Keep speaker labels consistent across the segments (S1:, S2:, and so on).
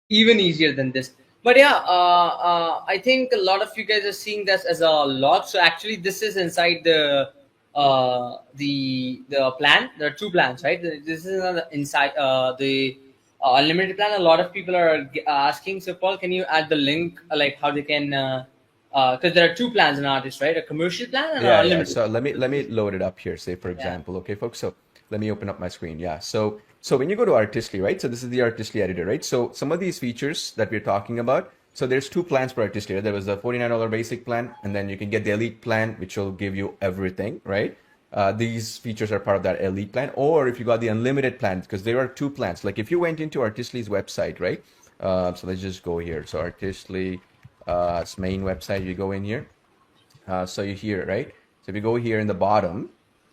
S1: even easier than this. But yeah, I think a lot of you guys are seeing this as a lot. So actually, this is inside the plan. There are two plans, right? This is inside the unlimited plan. A lot of people are asking. So Paul, can you add the link, like how they can? Because there are two plans in Artist, right? A commercial plan and an
S2: Yeah.
S1: unlimited.
S2: So let me load it up here, say for
S1: Yeah.
S2: example, okay, folks. So let me open up my screen. Yeah. So when you go to Artistly, right? So this is the Artistly editor, right? So some of these features that we're talking about. So there's two plans for Artistly. Right? There was a $49 basic plan, and then you can get the elite plan, which will give you everything, right? These features are part of that elite plan, or if you got the unlimited plan, because there are two plans. Like if you went into Artistly's website, right? So let's just go here. So Artistly, its main website. You go in here. So you hear, right? So if you go here in the bottom,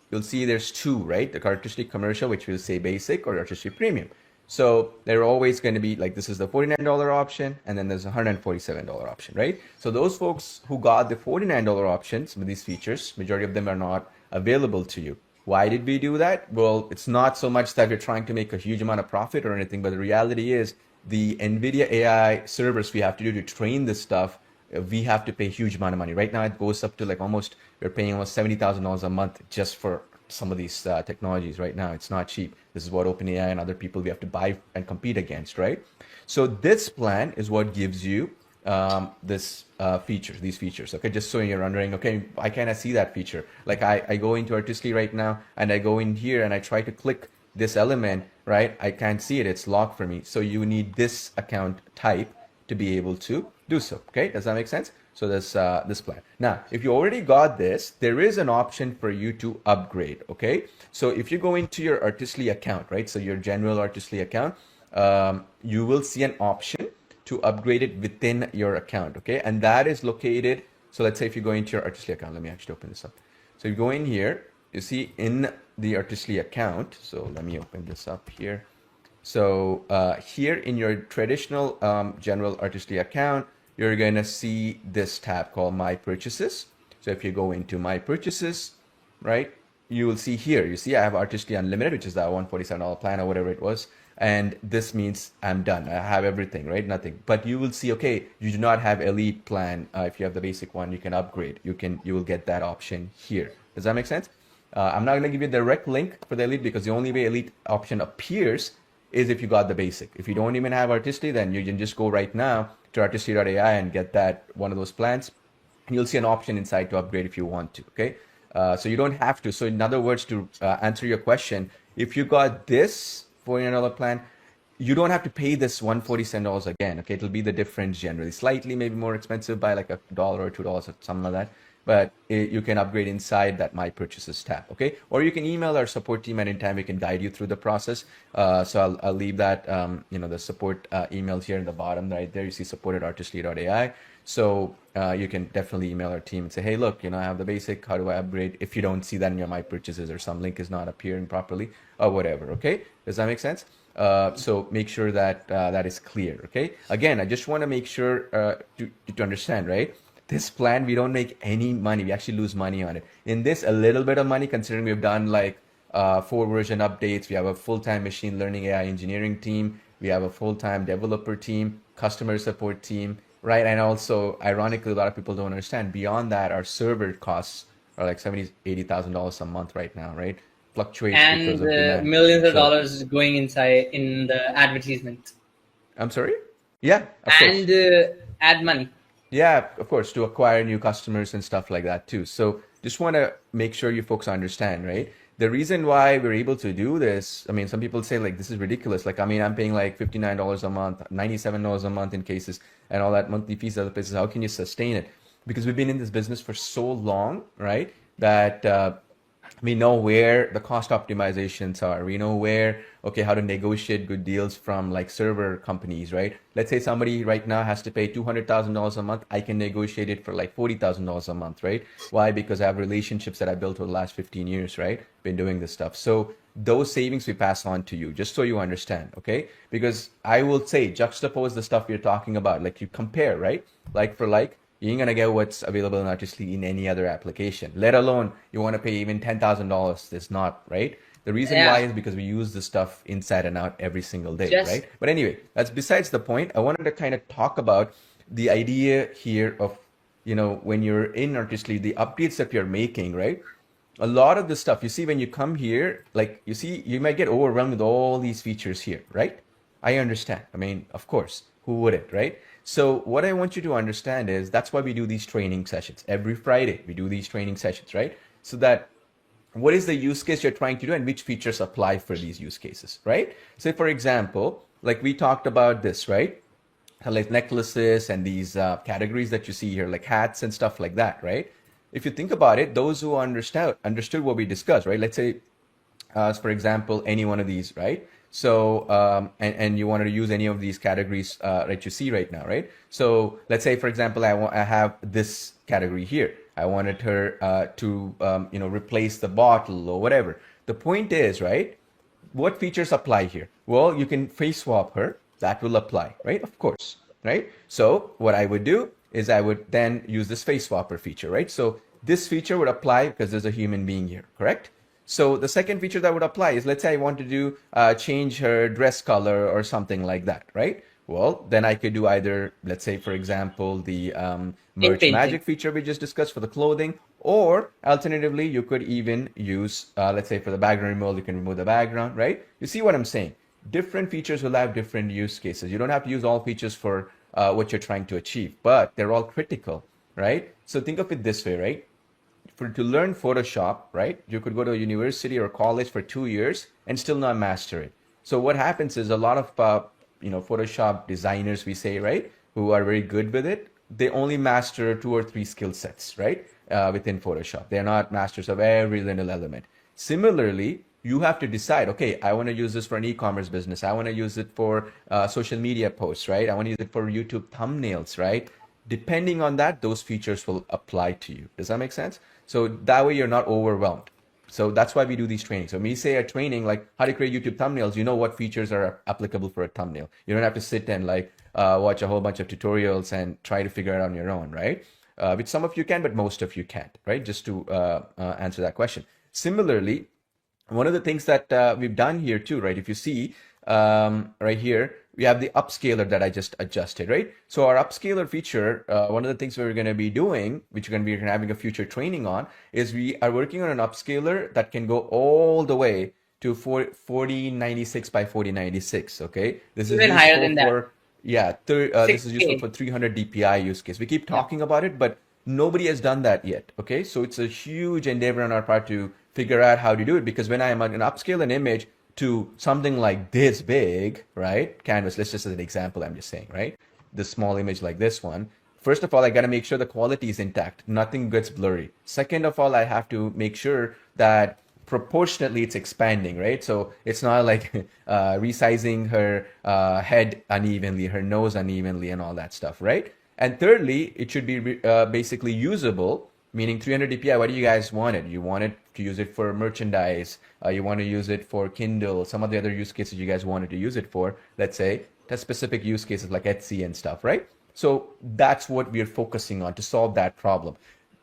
S2: you'll see there's two, right? The Artistry Commercial, which will say basic, or Artistry Premium. So they're always going to be like, this is the $49 option, and then there's a $147 option, right? So those folks who got the $49 option, some of these features, majority of them are not available to you. Why did we do that? Well, it's not so much that we're trying to make a huge amount of profit or anything, but the reality is the NVIDIA AI servers we have to do to train this stuff, we have to pay a huge amount of money. Right now, it goes up to like we're paying almost $70,000 a month just for some of these technologies right now. It's not cheap. This is what OpenAI and other people we have to buy and compete against, right? So this plan is what gives you these features. Okay, just so you're wondering, okay, why can't I see that feature? Like I go into Artistly right now and I go in here and I try to click this element, right? I can't see it. It's locked for me. So you need this account type to be able to do so. Okay, does that make sense? So this plan. Now, if you already got this, there is an option for you to upgrade. Okay, so if you go into your Artistly account, right? So your general Artistly account, you will see an option to upgrade it within your account. Okay, and that is located. So let's say if you go into your Artistly account, let me actually open this up. So you go in here, you see in the Artistly account. So let me open this up here. So here in your traditional general Artistly account, you're going to see this tab called My Purchases. So if you go into My Purchases, right, you will see here, you see I have Artistly Unlimited, which is that $147 plan or whatever it was. And this means I'm done. I have everything, right? Nothing. But you will see, okay, you do not have Elite plan. If you have the basic one, you can upgrade. You will get that option here. Does that make sense? I'm not going to give you a direct link for the Elite because the only way Elite option appears is if you got the basic. If you don't even have Artistly, then you can just go right now to Artistly.ai and get that one of those plans. And you'll see an option inside to upgrade if you want to, okay? So you don't have to. So in other words, to answer your question, if you got this $49 plan, you don't have to pay this $147 again, okay? It'll be the difference generally. Slightly maybe more expensive by like $1 or $2 or something like that. But you can upgrade inside that My Purchases tab, okay? Or you can email our support team anytime. We can guide you through the process. So I'll leave that, the support emails here in the bottom right there. You see support@artistly.ai. So you can definitely email our team and say, hey, look, I have the basic. How do I upgrade? If you don't see that in your My Purchases or some link is not appearing properly or whatever, okay? Does that make sense? So make sure that that is clear, okay? Again, I just want to make sure to understand, right? This plan, we don't make any money. We actually lose money on it. In this, a little bit of money, considering we've done like 4 version updates. We have a full-time machine learning AI engineering team. We have a full-time developer team, customer support team, right? And also, ironically, a lot of people don't understand. Beyond that, our server costs are like $70,000, $80,000 a month right now, right? Fluctuates because
S1: And
S2: of demand.
S1: millions of
S2: So,
S1: dollars going inside in the advertisement
S2: I'm sorry? Yeah, of course.
S1: and add money.
S2: Yeah, of course, to acquire new customers and stuff like that too. So just want to make sure you folks understand, right? The reason why we're able to do this, I mean, some people say like this is ridiculous. Like, I mean, I'm paying like $59 a month, $97 a month in cases, and all that monthly fees other places. How can you sustain it? Because we've been in this business for so long, right? That we know where the cost optimizations are. We know where, okay, how to negotiate good deals from like server companies, right? Let's say somebody right now has to pay $200,000 a month. I can negotiate it for like $40,000 a month, right? Why? Because I have relationships that I built over the last 15 years, right? Been doing this stuff. So those savings we pass on to you, just so you understand, okay? Because I will say, juxtapose the stuff you're talking about, like you compare, right? Like for like, you ain't gonna get what's available in Artistly in any other application. Let alone you want to pay even $10,000. It's not right. The reason why
S1: Yeah,
S2: is because we use this stuff inside and out every single day,
S1: just
S2: right? But anyway, that's besides the point. I wanted to kind of talk about the idea here of, when you're in Artistly, the updates that you're making, right? A lot of the stuff you see when you come here, like you see, you might get overwhelmed with all these features here, right? I understand. I mean, of course, who wouldn't, right? So what I want you to understand is that's why we do these training sessions. Every Friday, we do these training sessions, right? So that what is the use case you're trying to do and which features apply for these use cases, right? So for example, like we talked about this, right? Like necklaces and these categories that you see here, like hats and stuff like that, right? If you think about it, those who understood what we discussed, right? Let's say for example, any one of these, right? So, and you wanted to use any of these categories that you see right now, right? So let's say, for example, I have this category here. I wanted her to, replace the bottle or whatever. The point is, right? What features apply here? Well, you can face swap her. That will apply, right? Of course, right? So what I would do is I would then use this face swapper feature, right? So this feature would apply because there's a human being here, correct? So the second feature that would apply is, let's say I want to do change her dress color or something like that, right? Well, then I could do either, let's say, for example, the
S1: in
S2: merch
S1: painting.
S2: magic feature we just discussed for the clothing, or alternatively, you could even use, let's say, for the background removal, you can remove the background, right? You see what I'm saying? Different features will have different use cases. You don't have to use all features for what you're trying to achieve, but they're all critical, right? So think of it this way, right? For to learn Photoshop, right? You could go to a university or college for 2 years and still not master it. So what happens is a lot of Photoshop designers, we say, right, who are very good with it, they only master two or three skill sets, right, within Photoshop. They're not masters of every little element. Similarly, you have to decide, okay, I want to use this for an e-commerce business. I want to use it for social media posts, right? I want to use it for YouTube thumbnails, right? Depending on that, those features will apply to you. Does that make sense? So that way you're not overwhelmed. So that's why we do these trainings. So when we say a training like how to create YouTube thumbnails, you know what features are applicable for a thumbnail. You don't have to sit and like watch a whole bunch of tutorials and try to figure it out on your own, right? Which some of you can, but most of you can't, right? Just to answer that question. Similarly, one of the things that we've done here too, right? If you see right here, we have the upscaler that I just adjusted, right? So our upscaler feature, one of the things we're going to be doing, which we're going to be having a future training on, is we are working on an upscaler that can go all the way to 4096 by 4096. Okay, this is
S1: Even higher
S2: useful
S1: than that.
S2: for this is useful
S1: 6K.
S2: for 300 DPI use case. We keep
S1: Yeah.
S2: talking about it, but nobody has done that yet. Okay, so it's a huge endeavor on our part to figure out how to do it, because when I am going to upscale an image to something like this big, right? Canvas, let's just as an example, I'm just saying, right? This small image like this one. First of all, I got to make sure the quality is intact. Nothing gets blurry. Second of all, I have to make sure that proportionately it's expanding, right? So it's not like resizing her head unevenly, her nose unevenly, and all that stuff, right? And thirdly, it should be basically usable, meaning 300 DPI. What do you guys want it? You want it to use it for merchandise. You want to use it for Kindle. Some of the other use cases you guys wanted to use it for, let's say, that's specific use cases like Etsy and stuff, right? So that's what we're focusing on to solve that problem.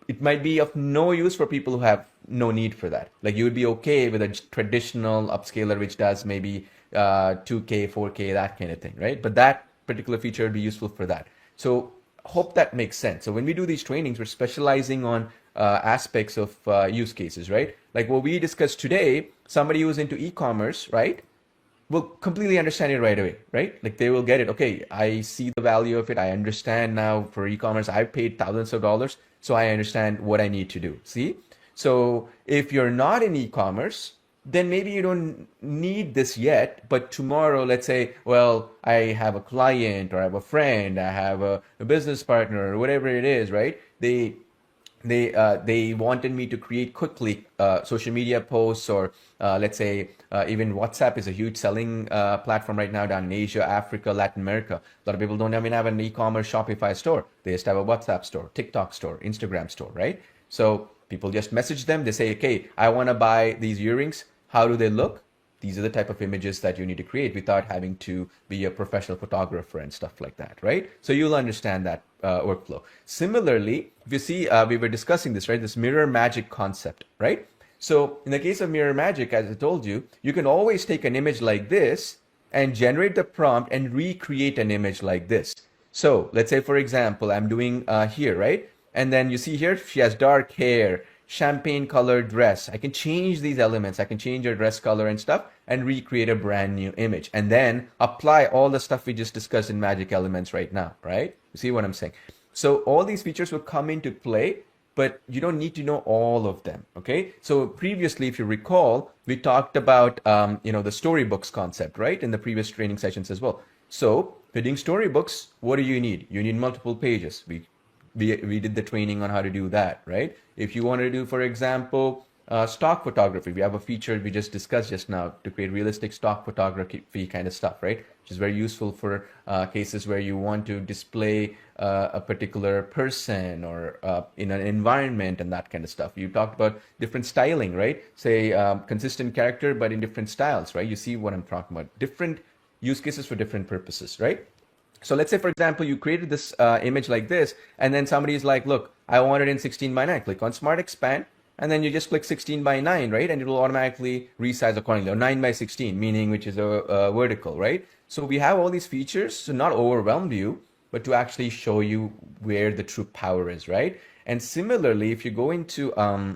S2: It might be of no use for people who have no need for that. Like you would be okay with a traditional upscaler which does maybe 2K, 4K, that kind of thing, right? But that particular feature would be useful for that. So hope that makes sense. So when we do these trainings, we're specializing on aspects of use cases, right? Like what we discussed today, somebody who's into e-commerce, right, will completely understand it right away, right? Like they will get it. Okay, I see the value of it. I understand now for e-commerce. I've paid thousands of dollars, so I understand what I need to do. See? So if you're not in e-commerce, then maybe you don't need this yet. But tomorrow, let's say, well, I have a client or I have a friend, I have a business partner or whatever it is, right? They wanted me to create quickly social media posts, or let's say even WhatsApp is a huge selling platform right now down in Asia, Africa, Latin America. A lot of people don't even have an e-commerce Shopify store. They just have a WhatsApp store, TikTok store, Instagram store, right? So people just message them. They say, okay, I want to buy these earrings. How do they look? These are the type of images that you need to create without having to be a professional photographer and stuff like that, right? So you'll understand that workflow. Similarly, if you see, we were discussing this, right? This mirror magic concept, right? So in the case of mirror magic, as I told you, you can always take an image like this and generate the prompt and recreate an image like this. So let's say, for example, I'm doing here, right? And then you see here, she has dark hair, champagne colored dress. I can change these elements. I can change her dress color and stuff and recreate a brand new image. And then apply all the stuff we just discussed in Magic Elements right now, right? You see what I'm saying? So all these features will come into play, but you don't need to know all of them. Okay. So previously, if you recall, we talked about the storybooks concept, right, in the previous training sessions as well. So fitting storybooks, what do you need? You need multiple pages. We did the training on how to do that, right? If you want to do, for example, stock photography, we have a feature we just discussed just now to create realistic stock photography kind of stuff, right? Which is very useful for cases where you want to display a particular person or in an environment and that kind of stuff. You talked about different styling, right? Say consistent character, but in different styles, right? You see what I'm talking about. Different use cases for different purposes, right? So let's say, for example, you created this image like this, and then somebody is like, look, I want it in 16 by 9. Click on Smart Expand, and then you just click 16 by 9, right? And it will automatically resize accordingly, or 9 by 16, meaning which is a vertical, right? So we have all these features to not overwhelm you, but to actually show you where the true power is, right? And similarly, if you go into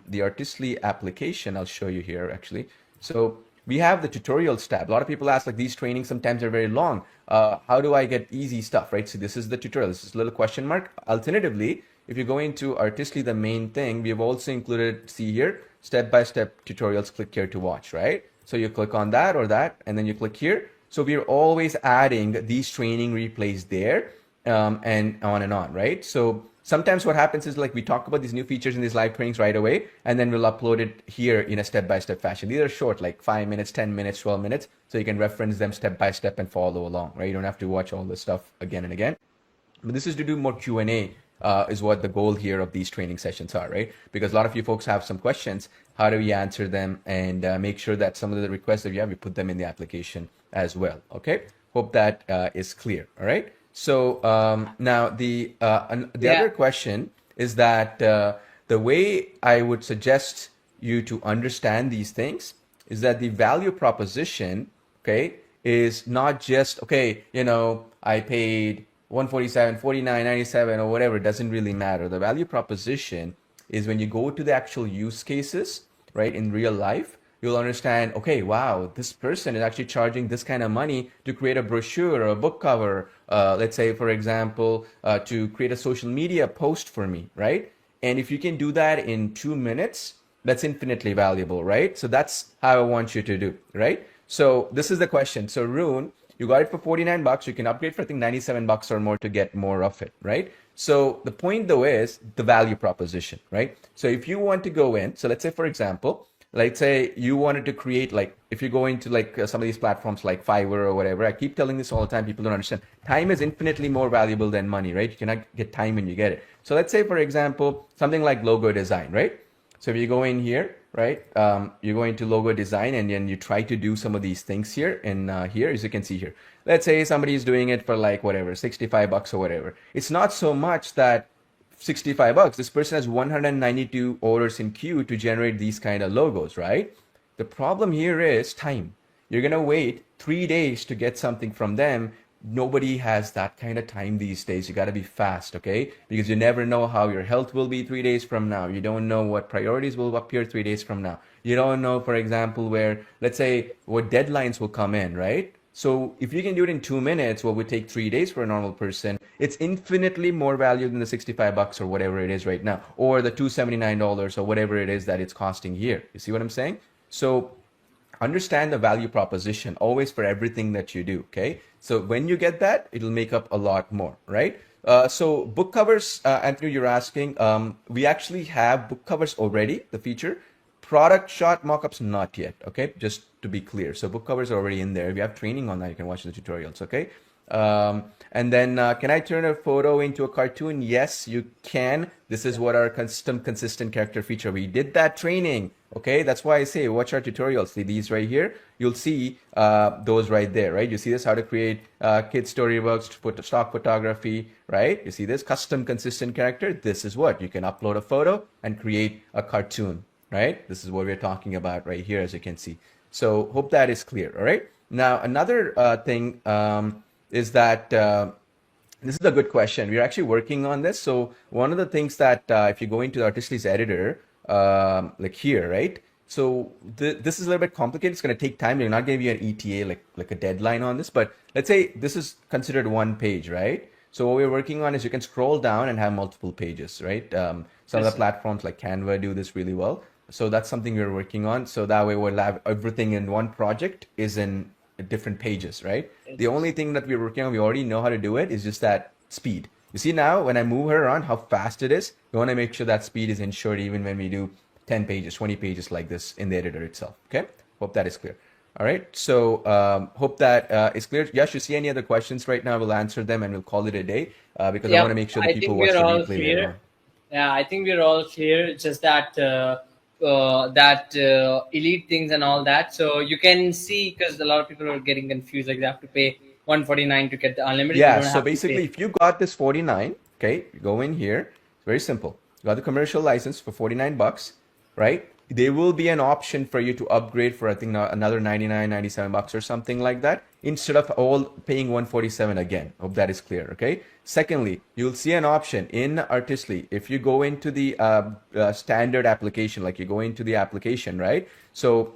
S2: the Artistly application, I'll show you here actually. So we have the tutorials tab. A lot of people ask, like, these trainings sometimes are very long. How do I get easy stuff, right? So this is the tutorial. This is a little question mark. Alternatively, if you go into Artistly, the main thing, we have also included, see here, step-by-step tutorials, click here to watch, right? So you click on that or that, and then you click here. So we're always adding these training replays there, and on, right? So sometimes what happens is, like, we talk about these new features in these live trainings right away, and then we'll upload it here in a step-by-step fashion. These are short, like 5 minutes, 10 minutes, 12 minutes, so you can reference them step-by-step and follow along, right? You don't have to watch all this stuff again and again. But this is to do more Q&A, is what the goal here of these training sessions are, right? Because a lot of you folks have some questions. How do we answer them and make sure that some of the requests that you have, we put them in the application as well, okay? Hope that is clear, all right? So now the
S1: Yeah.
S2: other question is that the way I would suggest you to understand these things is that the value proposition, okay, is not just, okay, I paid 147, 49, 97, or whatever. It doesn't really matter. The value proposition is when you go to the actual use cases, right, in real life, you'll understand, okay, wow, this person is actually charging this kind of money to create a brochure or a book cover, let's say, for example, to create a social media post for me, right? And if you can do that in 2 minutes, that's infinitely valuable, right? So that's how I want you to do, right? So this is the question. So Rune, you got it for 49 bucks. You can upgrade for, I think, 97 bucks or more to get more of it, right? So the point though is the value proposition, right? So if you want to go in, so let's say, for example, let's say you wanted to create, like, if you go into like some of these platforms like Fiverr or whatever, I keep telling this all the time, people don't understand. Time is infinitely more valuable than money, right? You cannot get time when you get it. So let's say, for example, something like logo design, right? So if you go in here, right, you go into logo design and then you try to do some of these things here and here, as you can see here. Let's say somebody is doing it for like whatever, 65 bucks or whatever. It's not so much that 65 bucks. This person has 192 orders in queue to generate these kind of logos, right? The problem here is time. You're going to wait 3 days to get something from them. Nobody has that kind of time these days. You got to be fast, okay? Because you never know how your health will be 3 days from now. You don't know what priorities will appear 3 days from now. You don't know, for example, where, let's say, what deadlines will come in, right? So if you can do it in 2 minutes, what would take 3 days for a normal person, it's infinitely more value than the 65 bucks or whatever it is right now, or the $279 or whatever it is that it's costing here. You see what I'm saying? So understand the value proposition always for everything that you do, okay? So when you get that, it'll make up a lot more, right? So book covers, Anthony, you're asking, we actually have book covers already, the feature. Product shot mockups, not yet, okay? Just to be clear. So book covers are already in there. If you have training on that, you can watch the tutorials, okay? And then can I turn a photo into a cartoon? Yes, you can. This is what our custom consistent character feature. We did that training, okay? That's why I say watch our tutorials. See these right here? You'll see those right there, right? You see this, how to create kid storybooks, stock photography, right? You see this custom consistent character. This is what you can upload a photo and create a cartoon. right? This is what we're talking about right here, as you can see. So hope that is clear. All right. Now another thing is that this is a good question. We're actually working on this. So one of the things that if you go into the Artistly's editor, like here, right? So this is a little bit complicated. It's going to take time. You're not going to be an ETA, like a deadline on this. But let's say this is considered one page, right? So what we're working on is you can scroll down and have multiple pages, right? Some of the
S1: Yes, sir.
S2: platforms like Canva do this really well. So that's something we're working on. So that way we'll have everything in one project is in different pages, right? The
S1: Yes,
S2: only
S1: yes.
S2: thing that we're working on, we already know how to do it, is just that speed. You see now, when I move her around, how fast it is. We want to make sure that speed is ensured even when we do 10 pages, 20 pages like this in the editor itself. Okay? Hope that is clear. All right. So hope that is clear. Yash, you see any other questions right now? We'll answer them and we'll call it a day because I want to
S1: Yep,
S2: make sure the
S1: I
S2: people
S1: think
S2: watch
S1: we're
S2: the
S1: all
S2: replay later
S1: clear.
S2: on.
S1: Yeah, I think we're all clear. It's just that elite things and all that. So you can see because a lot of people are getting confused. Like they have to pay 149 to get the unlimited. You
S2: Yeah,
S1: don't
S2: so
S1: have to
S2: basically,
S1: pay.
S2: if you got this 49, okay, you go in here. It's very simple. You got the commercial license for 49 bucks, right? There will be an option for you to upgrade for I think another 99, 97 bucks or something like that instead of all paying 147 again. Hope that is clear, okay? Secondly, you'll see an option in Artistly. If you go into the standard application, like you go into the application, right? So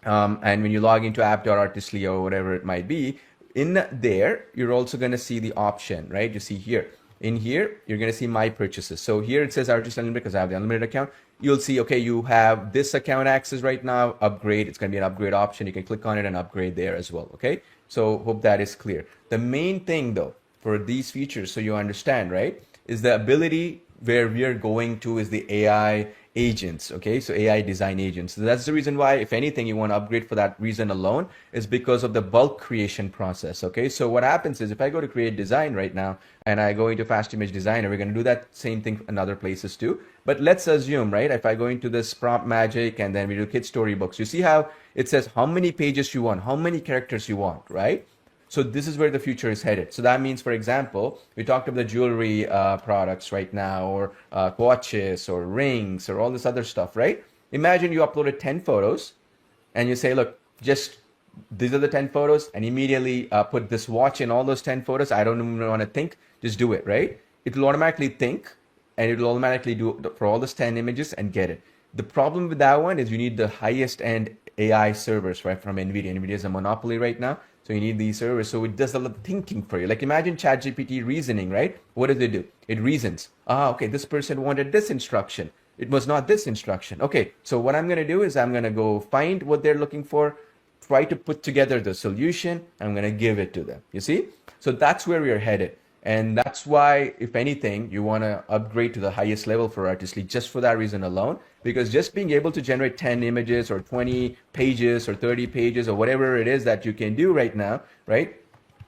S2: and when you log into app.artistly or whatever it might be, in there, you're also going to see the option, right? You see here. In here, you're going to see my purchases. So here it says Artist Unlimited because I have the unlimited account. You'll see, okay, you have this account access right now, upgrade. It's going to be an upgrade option. You can click on it and upgrade there as well, okay? So hope that is clear. The main thing though, for these features, so you understand, right, is the ability where we are going to is the AI agents. Okay, so AI design agents. So that's the reason why, if anything, you want to upgrade for that reason alone, is because of the bulk creation process. Okay, so what happens is if I go to create design right now and I go into fast image designer, we're going to do that same thing in other places too. But let's assume, right, if I go into this prompt magic and then we do kid storybooks, you see how it says how many pages you want, how many characters you want, right? So this is where the future is headed. So that means, for example, we talked about the jewelry products right now, or watches, or rings, or all this other stuff, right? Imagine you uploaded 10 photos, and you say, look, just these are the 10 photos, and immediately put this watch in all those 10 photos. I don't even want to think, just do it, right? It will automatically think, and it will automatically do for all those 10 images and get it. The problem with that one is you need the highest end AI servers, right, from NVIDIA. NVIDIA is a monopoly right now, so you need these servers. So it does a lot of thinking for you. Like imagine ChatGPT reasoning, right? What does it do? It reasons. Ah, okay, this person wanted this instruction. It was not this instruction. Okay, so what I'm going to do is I'm going to go find what they're looking for, try to put together the solution. I'm going to give it to them. You see? So that's where we are headed. And that's why, if anything, you want to upgrade to the highest level for Artistly just for that reason alone. Because just being able to generate 10 images or 20 pages or 30 pages or whatever it is that you can do right now, right?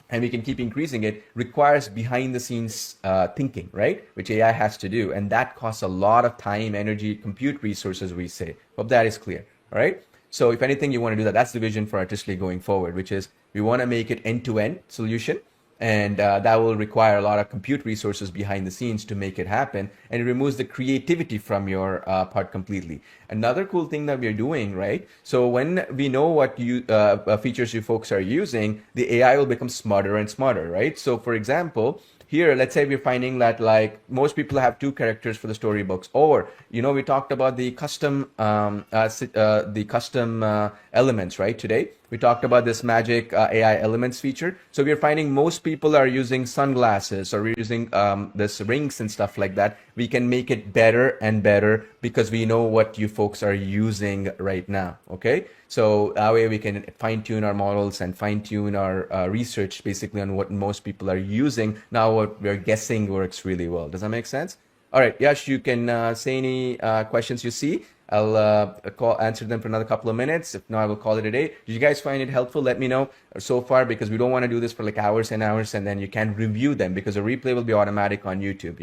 S2: And we can keep increasing it, requires behind the scenes thinking, right? Which AI has to do. And that costs a lot of time, energy, compute resources, we say. Hope that is clear. All right. So if anything, you want to do that. That's the vision for Artistly going forward, which is we want to make it end-to-end solution. And that will require a lot of compute resources behind the scenes to make it happen. And it removes the creativity from your part completely. Another cool thing that we're doing, right? So when we know what features you folks are using, the AI will become smarter and smarter, right? So for example, here, let's say we're finding that like most people have two characters for the storybooks, or we talked about the custom elements, right? Today we talked about this magic AI elements feature. So we're finding most people are using sunglasses or we're using this rings and stuff like that. We can make it better and better because we know what you folks are using right now. Okay, so that way we can fine tune our models and fine tune our research basically on what most people are using. Now what we're guessing works really well. Does that make sense? All right, Yash, you can say any questions you see. I'll answer them for another couple of minutes. If not, I will call it a day. Did you guys find it helpful? Let me know so far because we don't want to do this for like hours and hours and then you can't review them because a replay will be automatic on YouTube.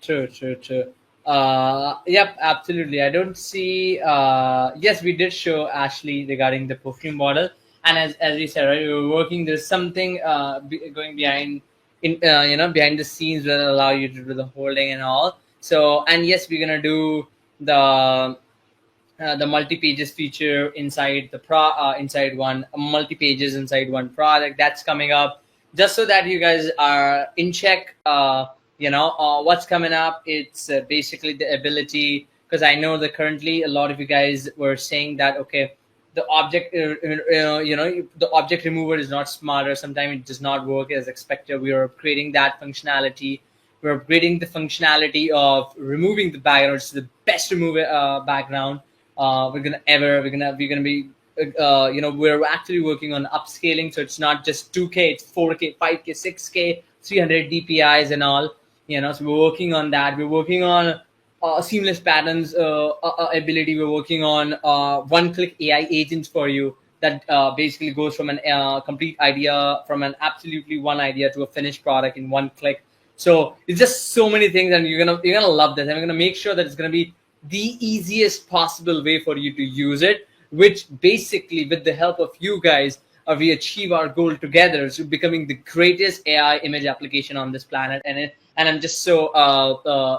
S1: True, true, true. Yep, absolutely. I don't see. Yes, we did show Ashley regarding the perfume model, and as we said, right, we were working. There's something going behind, behind the scenes that allow you to do the holding and all. So, and yes, we're gonna do the the multi-pages feature inside the inside one multi-pages inside one product that's coming up, just so that you guys are in check. What's coming up. It's basically the ability, because I know that currently a lot of you guys were saying that, okay, the object the object remover is not smarter. Sometimes it does not work as expected. We are upgrading that functionality. We're upgrading the functionality of removing the background. It's the best remover background we're gonna be we're actually working on upscaling, so it's not just 2K, it's 4K, 5K, 6K, 300 DPIs and all. So we're working on that. We're working on seamless patterns ability. We're working on one-click AI agents for you that basically goes from an complete idea, from an absolutely one idea to a finished product in one click. So it's just so many things, and you're gonna love this. And we're gonna make sure that it's gonna be the easiest possible way for you to use it. Which basically, with the help of you guys, we achieve our goal together, so becoming the greatest AI image application on this planet. And I'm just so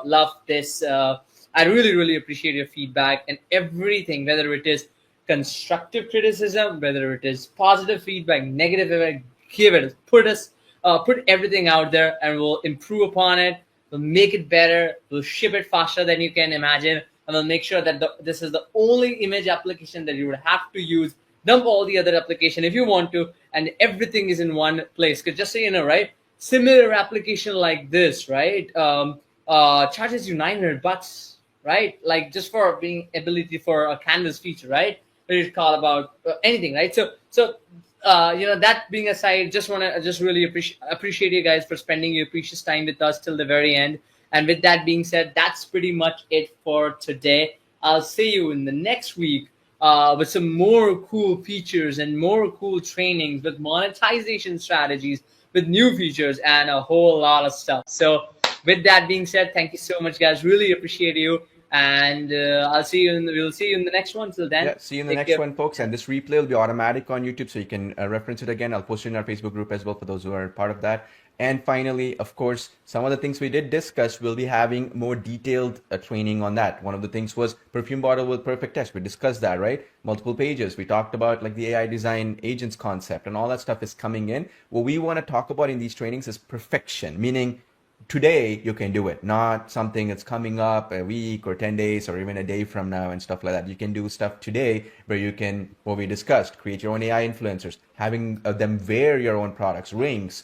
S1: love this. I really really appreciate your feedback and everything, whether it is constructive criticism, whether it is positive feedback, negative feedback. Give it, put everything out there, and we'll improve upon it. We'll make it better. We'll ship it faster than you can imagine, and we'll make sure that this is the only image application that you would have to use. Dump all the other application if you want to, and everything is in one place. Because just so you know, right, similar application like this, right, charges you $900, right? Like just for being ability for a canvas feature, right? But it's call about anything, right? So that being aside, just really appreciate you guys for spending your precious time with us till the very end. And with that being said, that's pretty much it for today. I'll see you in the next week with some more cool features and more cool trainings with monetization strategies, with new features and a whole lot of stuff. So with that being said, thank you so much, guys. Really appreciate you. And we'll see you in the next one. Till then,
S2: Yeah, see you in the
S1: take
S2: next
S1: care.
S2: one, folks. And this replay will be automatic on YouTube, so you can reference it again. I'll post it in our Facebook group as well for those who are part of that. And finally, of course, some of the things we did discuss, we'll be having more detailed training on that. One of the things was perfume bottle with perfect test. We discussed that, right? Multiple pages. We talked about like the AI design agents concept, and all that stuff is coming in. What we want to talk about in these trainings is perfection, meaning today you can do it, not something that's coming up a week or 10 days or even a day from now and stuff like that. You can do stuff today where you can, what we discussed, create your own AI influencers, having them wear your own products, rings,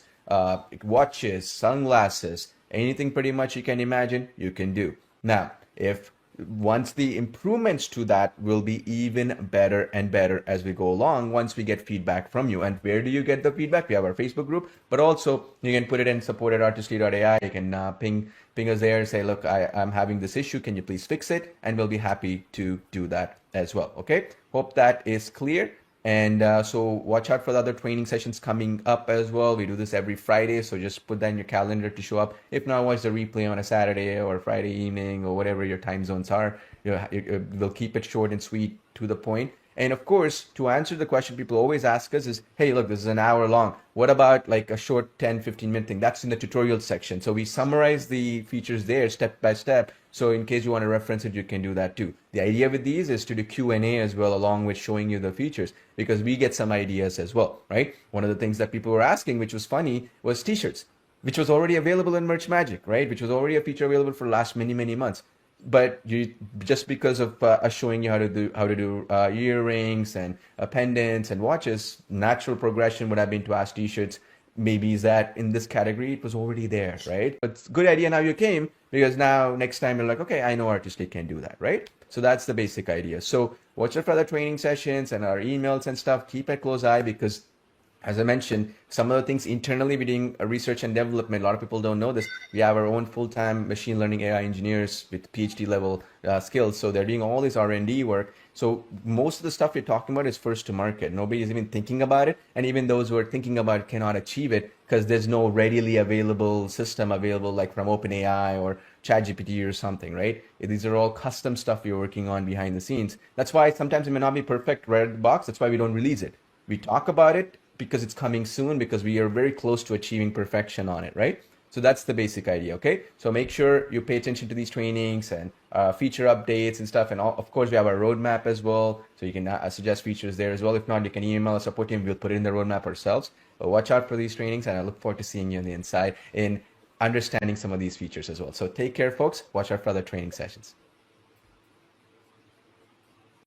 S2: watches, sunglasses, anything pretty much you can imagine, you can do. Now, if once the improvements to that will be even better and better as we go along, once we get feedback from you. And where do you get the feedback? We have our Facebook group, but also you can put it in support at artistly.ai. You can ping us there and say, look, I'm having this issue, can you please fix it? And we'll be happy to do that as well. Okay, hope that is clear. And so watch out for the other training sessions coming up as well. We do this every Friday, so just put that in your calendar to show up. If not, watch the replay on a Saturday or Friday evening or whatever your time zones are. We'll keep it short and sweet, to the point. And of course, to answer the question people always ask us is, hey, look, this is an hour long. What about like a short 10, 15-minute thing? That's in the tutorial section. So we summarize the features there step by step. So in case you want to reference it, you can do that too. The idea with these is to do Q&A as well, along with showing you the features, because we get some ideas as well, right? One of the things that people were asking, which was funny, was t-shirts, which was already available in Merch Magic, right? Which was already a feature available for the last many, many months. But you just because of us showing you how to do earrings and pendants and watches, natural progression would have been to ask t-shirts. Maybe is that in this category it was already there, right? But it's a good idea now you came, because now next time you're like, okay, I know Artistly can do that, right? So that's the basic idea. So watch out for other training sessions and our emails and stuff. Keep a close eye, because as I mentioned, some of the things internally we're doing research and development. A lot of people don't know this. We have our own full-time machine learning AI engineers with PhD level skills. So they're doing all this R&D work. So most of the stuff you're talking about is first to market. Nobody's even thinking about it. And even those who are thinking about it cannot achieve it because there's no readily available system available like from OpenAI or ChatGPT or something, right? These are all custom stuff we're working on behind the scenes. That's why sometimes it may not be perfect right out of the box. That's why we don't release it. We talk about it because it's coming soon, because we are very close to achieving perfection on it, right? So that's the basic idea, okay? So make sure you pay attention to these trainings and feature updates and stuff. And of course, we have our roadmap as well. So you can suggest features there as well. If not, you can email us, support team. We'll put it in the roadmap ourselves. But watch out for these trainings, and I look forward to seeing you on the inside in understanding some of these features as well. So take care, folks. Watch out for other training sessions.